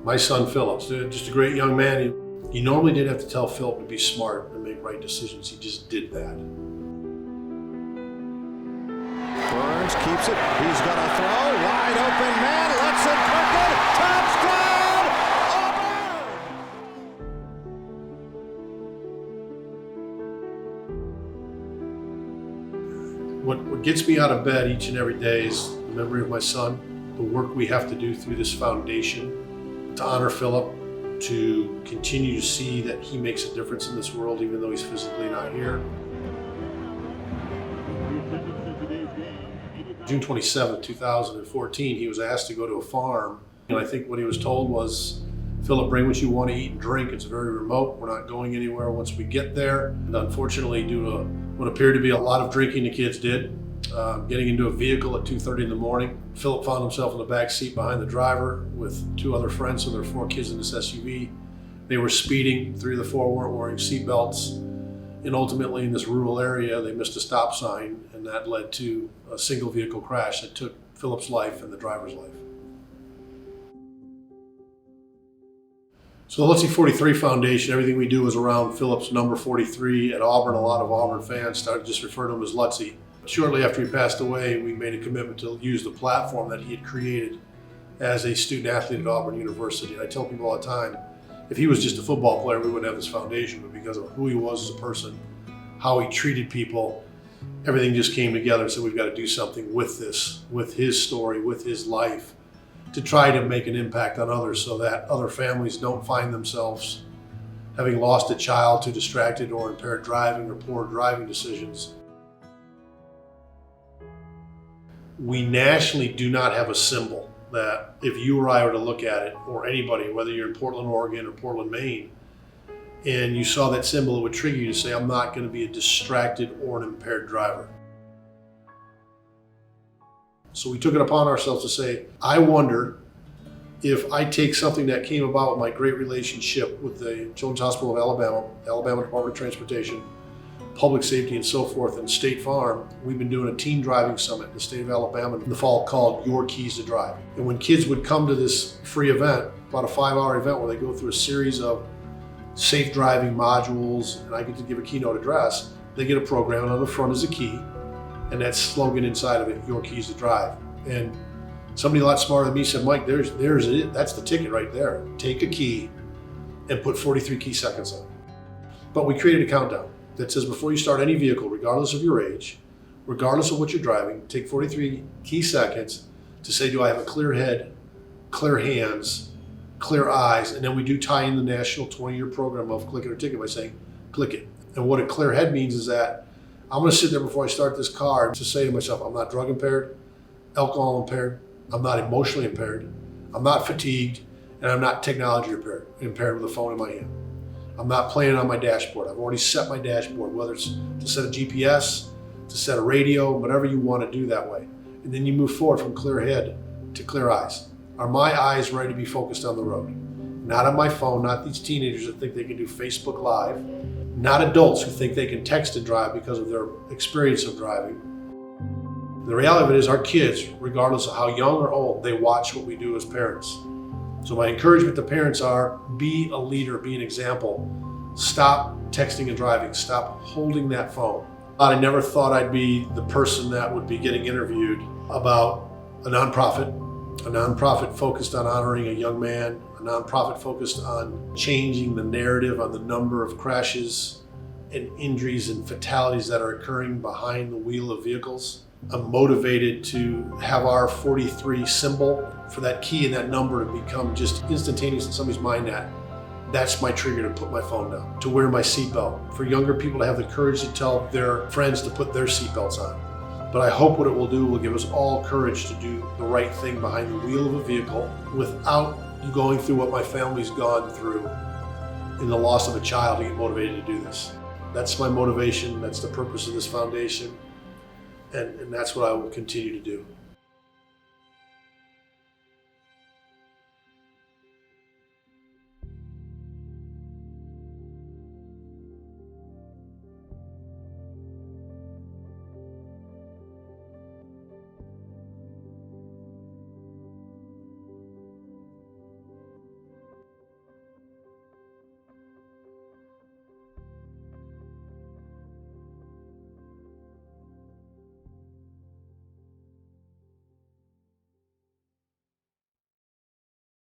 My son Philip's just a great young man. He normally didn't have to tell Philip to be smart and make right decisions. He just did that. Burns keeps it. He's going to throw. Wide open man. Lutzenkirchen. Touchdown! Auburn! What gets me out of bed each and every day is the memory of my son, the work we have to do through this foundation to honor Philip, to continue to see that he makes a difference in this world even though he's physically not here. June 27, 2014, he was asked to go to a farm, and I think what he was told was, Philip, bring what you want to eat and drink. It's very remote. We're not going anywhere once we get there. And unfortunately, due to what appeared to be a lot of drinking the kids did, getting into a vehicle at 2:30 in the morning, Philip found himself in the back seat behind the driver with two other friends, so there were 4 kids in this SUV. They were speeding. 3 of the 4 weren't wearing seatbelts. And ultimately, in this rural area, they missed a stop sign, and that led to a single vehicle crash that took Philip's life and the driver's life. So the Lutzy 43 Foundation, everything we do is around Philip's number 43 at Auburn. A lot of Auburn fans started to just refer to him as Lutzy. Shortly after he passed away, we made a commitment to use the platform that he had created as a student athlete at Auburn University. And I tell people all the time, if he was just a football player, we wouldn't have this foundation, but because of who he was as a person, how he treated people, everything just came together. So we've got to do something with this, with his story, with his life, to try to make an impact on others so that other families don't find themselves having lost a child to distracted or impaired driving or poor driving decisions. We nationally do not have a symbol that if you or I were to look at it, or anybody, whether you're in Portland, Oregon or Portland, Maine, and you saw that symbol, it would trigger you to say, I'm not going to be a distracted or an impaired driver. So we took it upon ourselves to say, I wonder if I take something that came about with my great relationship with the Children's Hospital of Alabama Department of Transportation, Public Safety and so forth, and State Farm. We've been doing a teen driving summit in the state of Alabama in the fall called Your Keys to Drive. And when kids would come to this free event, about a 5-hour event where they go through a series of safe driving modules, and I get to give a keynote address, they get a program, and on the front is a key, and that slogan inside of it, Your Keys to Drive. And somebody a lot smarter than me said, Mike, there's it. That's the ticket right there. Take a key and put 43 key seconds on it. But we created a countdown that says before you start any vehicle, regardless of your age, regardless of what you're driving, take 43 key seconds to say, do I have a clear head, clear hands, clear eyes? And then we do tie in the national 20-year program of click it or ticket by saying, click it. And what a clear head means is that I'm gonna sit there before I start this car to say to myself, I'm not drug impaired, alcohol impaired, I'm not emotionally impaired, I'm not fatigued, and I'm not technology impaired with a phone in my hand. I'm not playing on my dashboard. I've already set my dashboard, whether it's to set a GPS, to set a radio, whatever you want to do that way. And then you move forward from clear head to clear eyes. Are my eyes ready to be focused on the road? Not on my phone, not these teenagers that think they can do Facebook Live, not adults who think they can text and drive because of their experience of driving. The reality of it is our kids, regardless of how young or old, they watch what we do as parents. So my encouragement to parents are, be a leader, be an example. Stop texting and driving, stop holding that phone. I never thought I'd be the person that would be getting interviewed about a nonprofit focused on honoring a young man, a nonprofit focused on changing the narrative on the number of crashes and injuries and fatalities that are occurring behind the wheel of vehicles. I'm motivated to have our 43 symbol for that key and that number to become just instantaneous in somebody's mind. That's my trigger to put my phone down, to wear my seatbelt, for younger people to have the courage to tell their friends to put their seatbelts on. But I hope what it will do will give us all courage to do the right thing behind the wheel of a vehicle without going through what my family's gone through in the loss of a child to get motivated to do this. That's my motivation. That's the purpose of this foundation. And that's what I will continue to do.